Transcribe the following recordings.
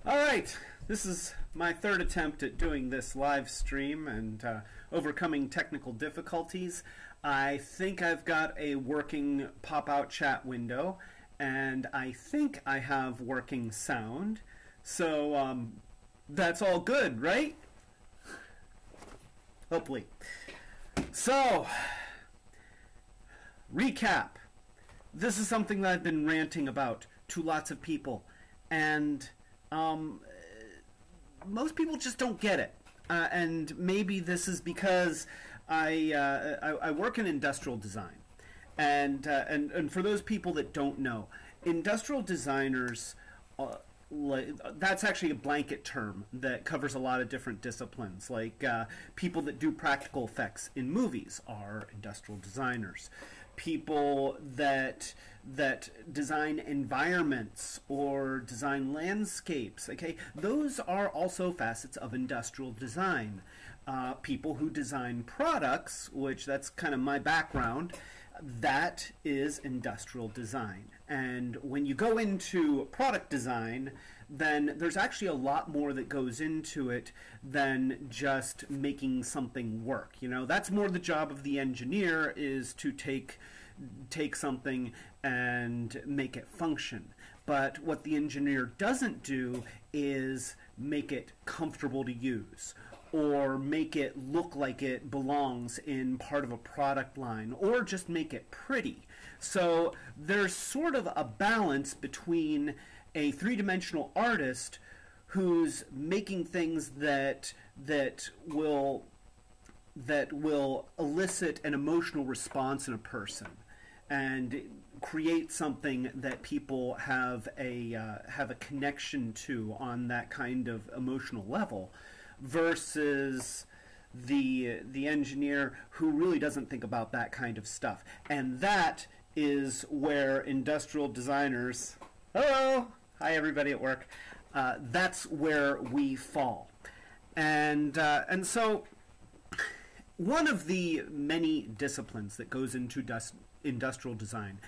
Alright, this is my third attempt at doing this live stream and overcoming technical difficulties. I think I've got a working pop-out chat window, and I think I have working sound. So that's all good, right? Hopefully. So, recap. This is something that I've been ranting about to lots of people, and most people just don't get it. And maybe this is because I work in industrial design, and for those people that don't know, industrial designers, that's actually a blanket term that covers a lot of different disciplines. Like people that do practical effects in movies are industrial designers. People that design environments or design landscapes, okay, those are also facets of industrial design. People who design products, which that's kind of my background, that is industrial design. And when you go into product design, then there's actually a lot more that goes into it than just making something work. You know, that's more the job of the engineer, is to take something and make it function. But what the engineer doesn't do is make it comfortable to use, or make it look like it belongs in part of a product line, or just make it pretty. So there's sort of a balance between a three-dimensional artist who's making things that will elicit an emotional response in a person and create something that people have a connection to on that kind of emotional level, versus the engineer who really doesn't think about that kind of stuff. And that is where industrial designers, hello, hi everybody at work, that's where we fall. And so one of the many disciplines that goes into industrial design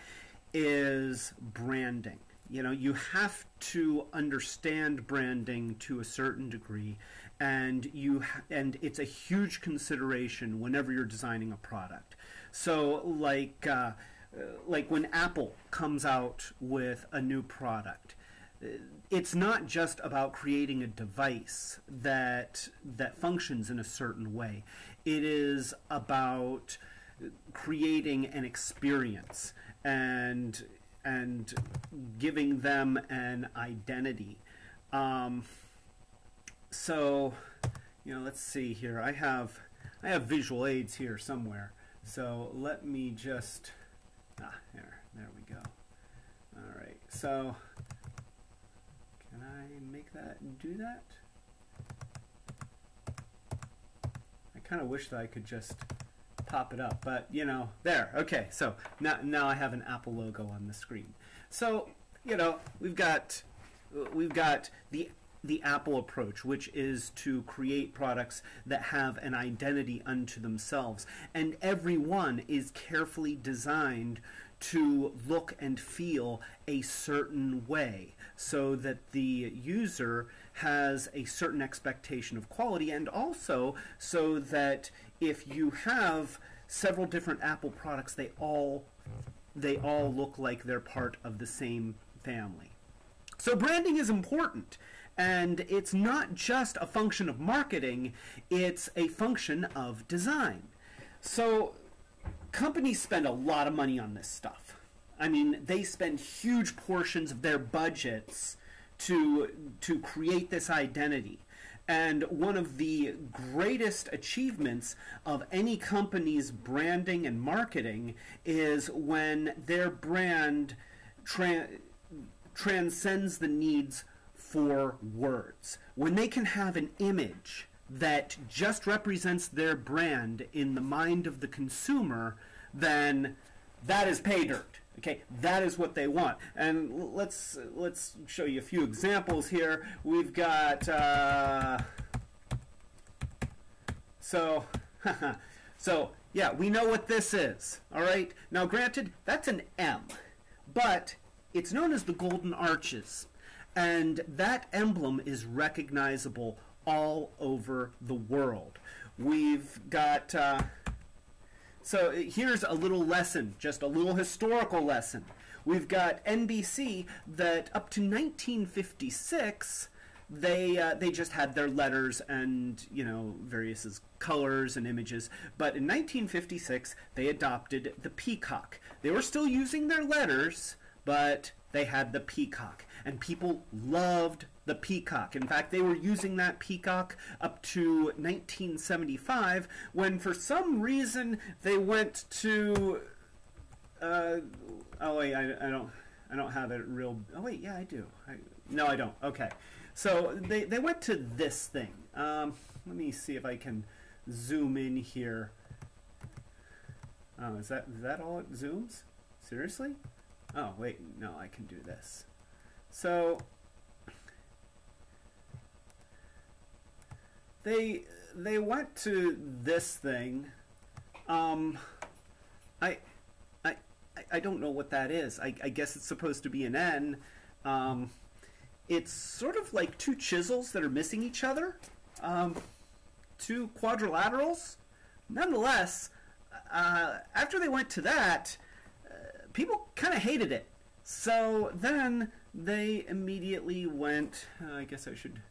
is branding. You know, you have to understand branding to a certain degree, and it's a huge consideration whenever you're designing a product. So like when Apple comes out with a new product, it's not just about creating a device that functions in a certain way. It is about creating an experience and giving them an identity. So, you know, let's see here. I have visual aids here somewhere. So let me just there we go. All right. So can I make that do that? I kind of wish that I could just pop it up, but you know, there. Okay, so now I have an Apple logo on the screen. So, you know, we've got the Apple approach, which is to create products that have an identity unto themselves, and every one is carefully designed to look and feel a certain way, so that the user has a certain expectation of quality, and also so that if you have several different Apple products, they all look like they're part of the same family. So branding is important, and it's not just a function of marketing, it's a function of design. So companies spend a lot of money on this stuff. I mean, they spend huge portions of their budgets to create this identity. And one of the greatest achievements of any company's branding and marketing is when their brand transcends the needs for words. When they can have an image that just represents their brand in the mind of the consumer, then that is pay dirt. Okay, that is what they want. And let's show you a few examples here. We've got so yeah, we know what this is. All right. Now, granted, that's an M, but it's known as the Golden Arches. And that emblem is recognizable all over the world. We've got, so here's a little lesson, just a little historical lesson. We've got NBC that up to 1956, they just had their letters and, you know, various colors and images. But in 1956, they adopted the peacock. They were still using their letters, but they had the peacock. And people loved the peacock. In fact, they were using that peacock up to 1975, when for some reason they went to, oh wait, I don't have it real, oh wait, yeah, I do. No, I don't. Okay. So they went to this thing. Let me see if I can zoom in here. Oh, is that all it zooms? Seriously? Oh, wait, no, I can do this. So they went to this thing. I don't know what that is. I guess it's supposed to be an N. It's sort of like two chisels that are missing each other. Two quadrilaterals. Nonetheless, after they went to that, people kind of hated it. So then they immediately went, I guess I should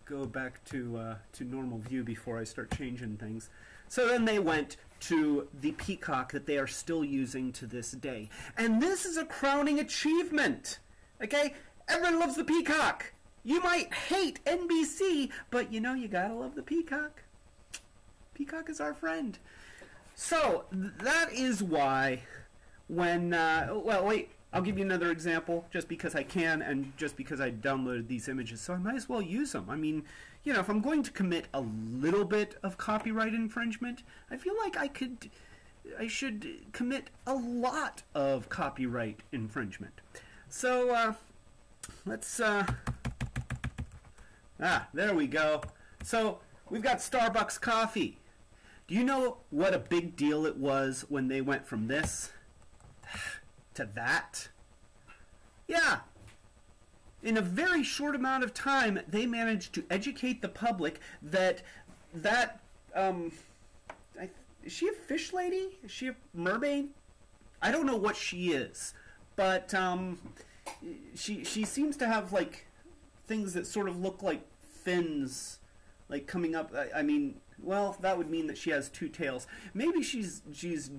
go back to normal view before I start changing things. So then they went to the peacock that they are still using to this day. And this is a crowning achievement. Okay? Everyone loves the peacock. You might hate NBC, but you know you gotta love the peacock. Peacock is our friend. So that is why when, well, wait, I'll give you another example just because I can and just because I downloaded these images, so I might as well use them. I mean, you know, if I'm going to commit a little bit of copyright infringement, I feel like I should commit a lot of copyright infringement. So, let's, there we go. So, we've got Starbucks coffee. Do you know what a big deal it was when they went from this to that? Yeah. In a very short amount of time, they managed to educate the public that is she a fish lady? Is she a mermaid? I don't know what she is, but she seems to have like things that sort of look like fins, like coming up. I mean, well, that would mean that she has two tails. Maybe she's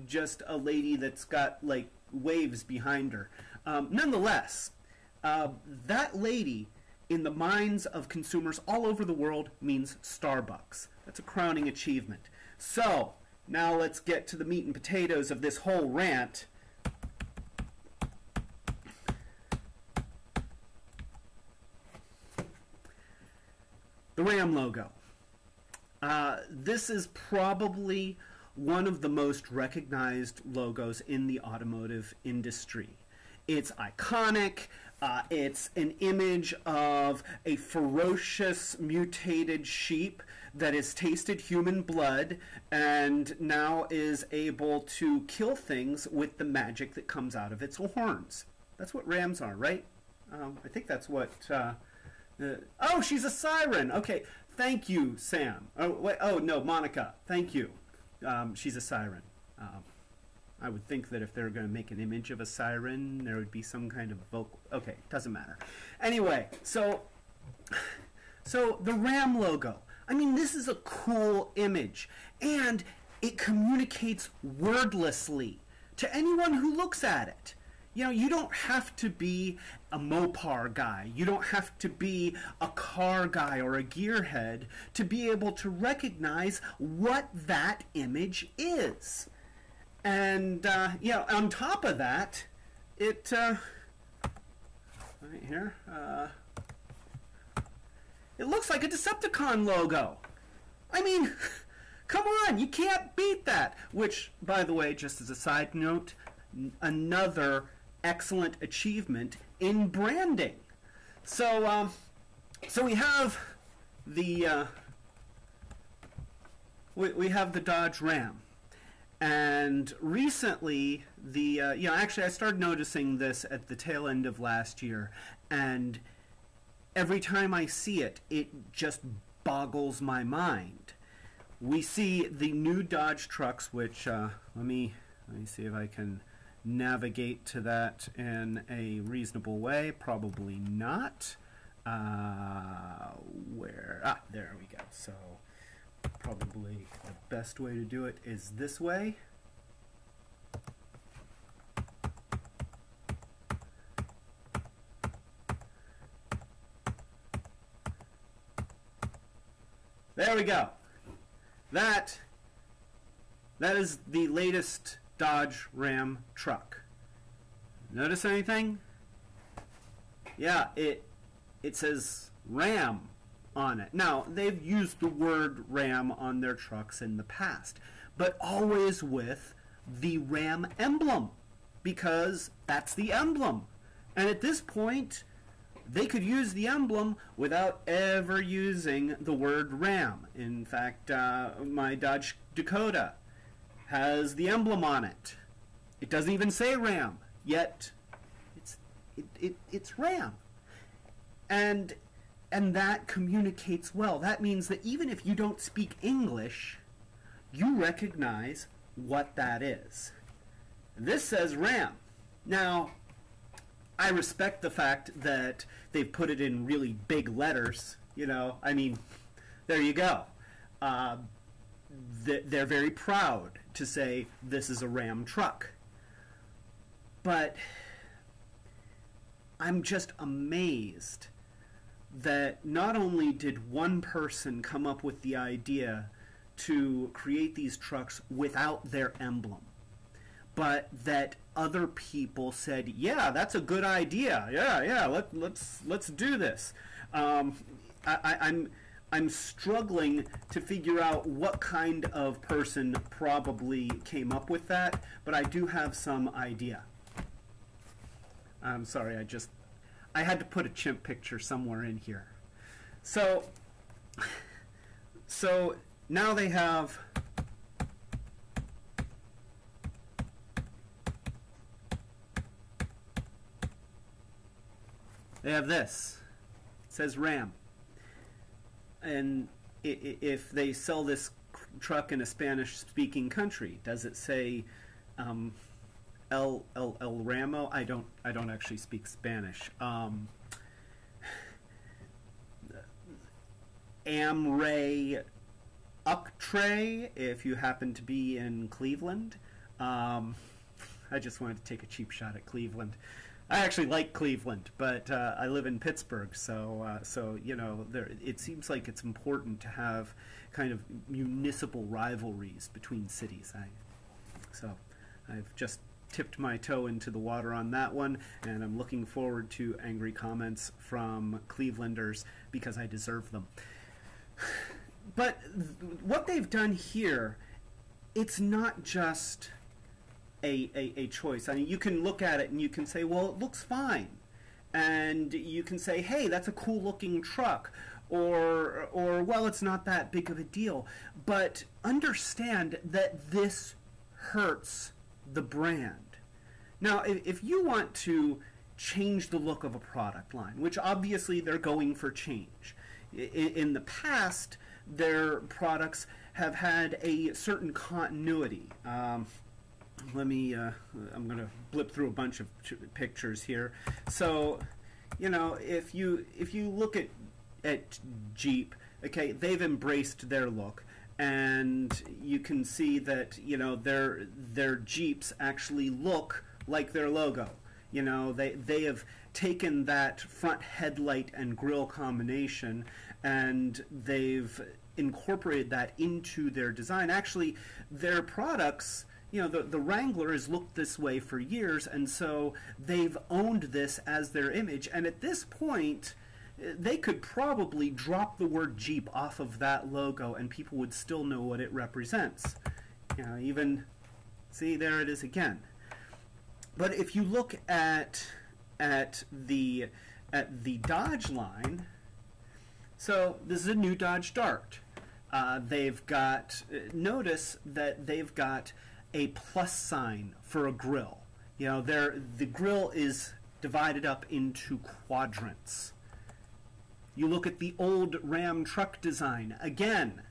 just a lady that's got like waves behind her. Nonetheless, that lady, in the minds of consumers all over the world, means Starbucks. That's a crowning achievement. So, now let's get to the meat and potatoes of this whole rant. The Ram logo. This is probably one of the most recognized logos in the automotive industry. It's iconic. It's an image of a ferocious mutated sheep that has tasted human blood and now is able to kill things with the magic that comes out of its horns. That's what rams are, right? I think that's what... oh, she's a siren! Okay, thank you, Sam. Oh, wait, oh no, Monica. Thank you. She's a siren. I would think that if they were going to make an image of a siren, there would be some kind of vocal... Okay, doesn't matter. Anyway, so the Ram logo. I mean, this is a cool image, and it communicates wordlessly to anyone who looks at it. You know, you don't have to be a Mopar guy. You don't have to be a car guy or a gearhead to be able to recognize what that image is. And, you know, on top of that, it, right here, it looks like a Decepticon logo. I mean, come on, you can't beat that. Which, by the way, just as a side note, another excellent achievement in branding. So, so we have the, we have the Dodge Ram. And recently, you know, actually I started noticing this at the tail end of last year, and every time I see it, it just boggles my mind. We see the new Dodge trucks, which let me see if I can navigate to that in a reasonable way. Probably not. There we go. So probably the best way to do it is this way. There we go. That is the latest Dodge Ram truck. Notice anything? Yeah, it says Ram on it. Now, they've used the word Ram on their trucks in the past, but always with the Ram emblem, because that's the emblem. And at this point, they could use the emblem without ever using the word Ram. In fact, my Dodge Dakota has the emblem on it. It doesn't even say Ram, yet it's Ram. And that communicates well. That means that even if you don't speak English, you recognize what that is. This says Ram. Now, I respect the fact that they've put it in really big letters. You know, I mean, there you go. They're very proud to say this is a Ram truck. But I'm just amazed that not only did one person come up with the idea to create these trucks without their emblem, but that other people said, yeah, that's a good idea. Yeah, let's do this. I'm struggling to figure out what kind of person probably came up with that, but I do have some idea. I'm sorry, I had to put a chimp picture somewhere in here. So now they have this. It says Ram. And if they sell this truck in a Spanish-speaking country, does it say El Ramo? I don't actually speak Spanish. Amray Uctre, if you happen to be in Cleveland. I just wanted to take a cheap shot at Cleveland. I actually like Cleveland, but I live in Pittsburgh, so you know, it seems like it's important to have kind of municipal rivalries between cities. So I've just tipped my toe into the water on that one, and I'm looking forward to angry comments from Clevelanders because I deserve them. But what they've done here, it's not just a choice. I mean, you can look at it and you can say, well, it looks fine. And you can say, hey, that's a cool looking truck. Or well, it's not that big of a deal. But understand that this hurts the brand. Now, if you want to change the look of a product line, which obviously they're going for change. In the past, their products have had a certain continuity. Let me, I'm going to blip through a bunch of pictures here. So, you know, if you look at Jeep, okay, they've embraced their look. And you can see that, you know, their Jeeps actually look like their logo. You know, they have taken that front headlight and grille combination and they've incorporated that into their design. Actually, their products, you know, the Wrangler has looked this way for years, and so they've owned this as their image. And at this point, they could probably drop the word Jeep off of that logo and people would still know what it represents. You know, even, see, there it is again. But if you look at the Dodge line, so this is a new Dodge Dart. They've got, notice that they've got a plus sign for a grill. You know, the grill is divided up into quadrants. You look at the old Ram truck design. Again,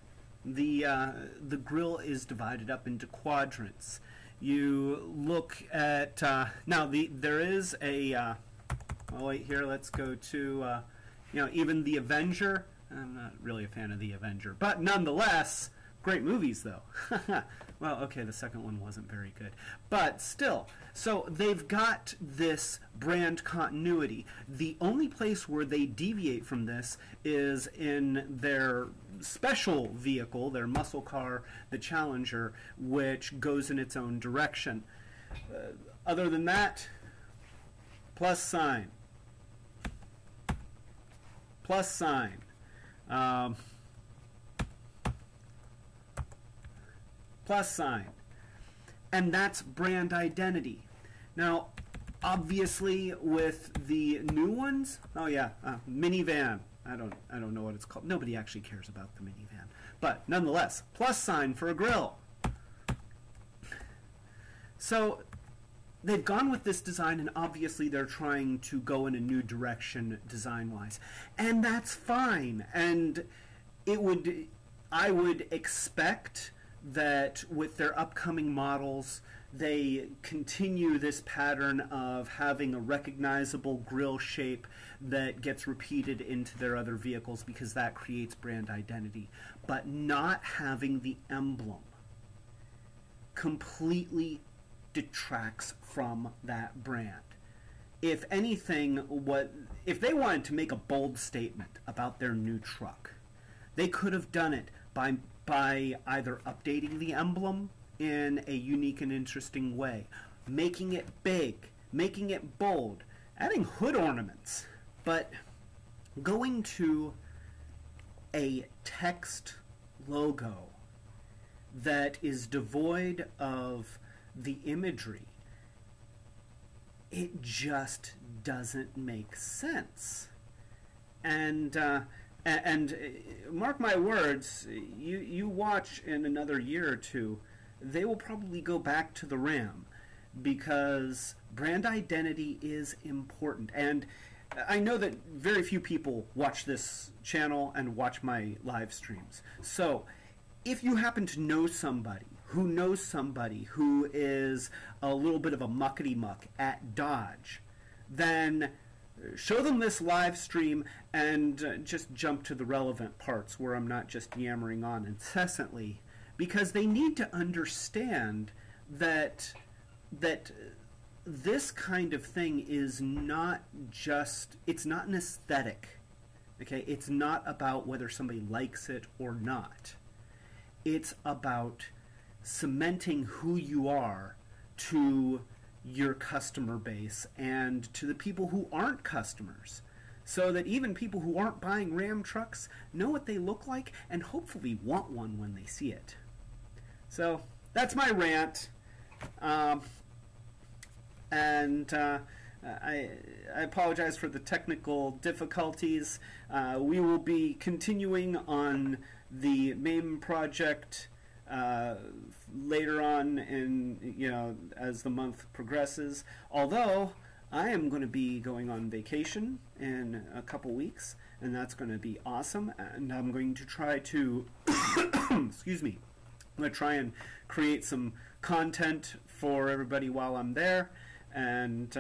the grill is divided up into quadrants. You look at now there is a oh wait, here let's go to even the Avenger. I'm not really a fan of the Avenger, but nonetheless, great movies though. Well, okay, the second one wasn't very good, but still. So they've got this brand continuity. The only place where they deviate from this is in their special vehicle, their muscle car, the Challenger, which goes in its own direction. Other than that, plus sign. Plus sign. Plus sign. And that's brand identity. Now, obviously, with the new ones, oh yeah, minivan. I don't know what it's called. Nobody actually cares about the minivan. But nonetheless, plus sign for a grill. So they've gone with this design, and obviously they're trying to go in a new direction design-wise. And that's fine. And I would expect that with their upcoming models, they continue this pattern of having a recognizable grille shape that gets repeated into their other vehicles, because that creates brand identity. But not having the emblem completely detracts from that brand. If anything, if they wanted to make a bold statement about their new truck, they could have done it by either updating the emblem in a unique and interesting way, making it big, making it bold, adding hood ornaments, but going to a text logo that is devoid of the imagery, it just doesn't make sense. And mark my words, you watch in another year or two, they will probably go back to the Ram, because brand identity is important. And I know that very few people watch this channel and watch my live streams. So if you happen to know somebody who is a little bit of a muckety-muck at Dodge, then show them this live stream and just jump to the relevant parts where I'm not just yammering on incessantly, because they need to understand that this kind of thing is not just, it's not an aesthetic, okay? It's not about whether somebody likes it or not. It's about cementing who you are to your customer base and to the people who aren't customers, so that even people who aren't buying Ram trucks know what they look like and hopefully want one when they see it. So that's my rant. I apologize for the technical difficulties. We will be continuing on the MAME project later on as the month progresses. Although I am going to be going on vacation in a couple weeks, and that's going to be awesome. And I'm going to try to excuse me. I'm going to try and create some content for everybody while I'm there, and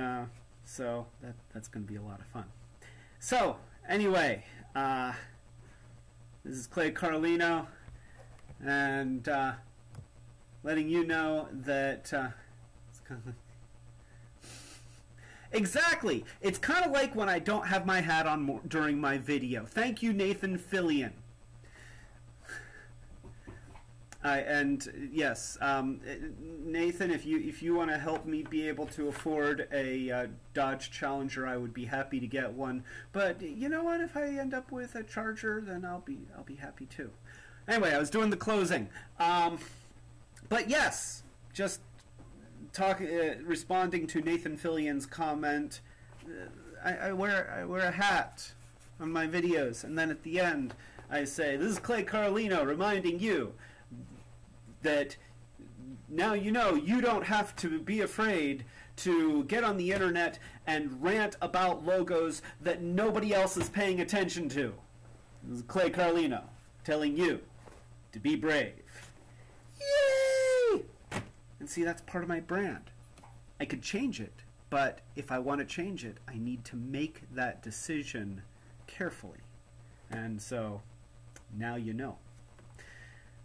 so that's going to be a lot of fun. So anyway, this is Clay Carlino, and letting you know that exactly, it's kind of like when I don't have my hat on during my video. Thank you, Nathan Fillion. Yes, Nathan, if you want to help me be able to afford a Dodge Challenger, I would be happy to get one. But you know what? If I end up with a Charger, then I'll be happy too. Anyway, I was doing the closing. But yes, just responding to Nathan Fillion's comment. I wear a hat on my videos, and then at the end I say, "This is Clay Carlino reminding you that now you know you don't have to be afraid to get on the internet and rant about logos that nobody else is paying attention to. This is Clay Carlino telling you to be brave. Yay! And see, that's part of my brand. I could change it, but if I want to change it, I need to make that decision carefully. And so, now you know.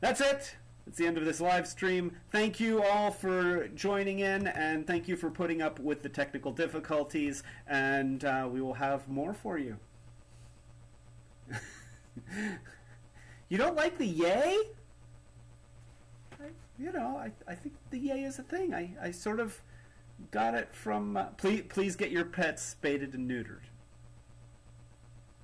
That's it. It's the end of this live stream. Thank you all for joining in, and thank you for putting up with the technical difficulties, and we will have more for you. You don't like the yay? I think the yay is a thing. I sort of got it from... please get your pets spaded and neutered.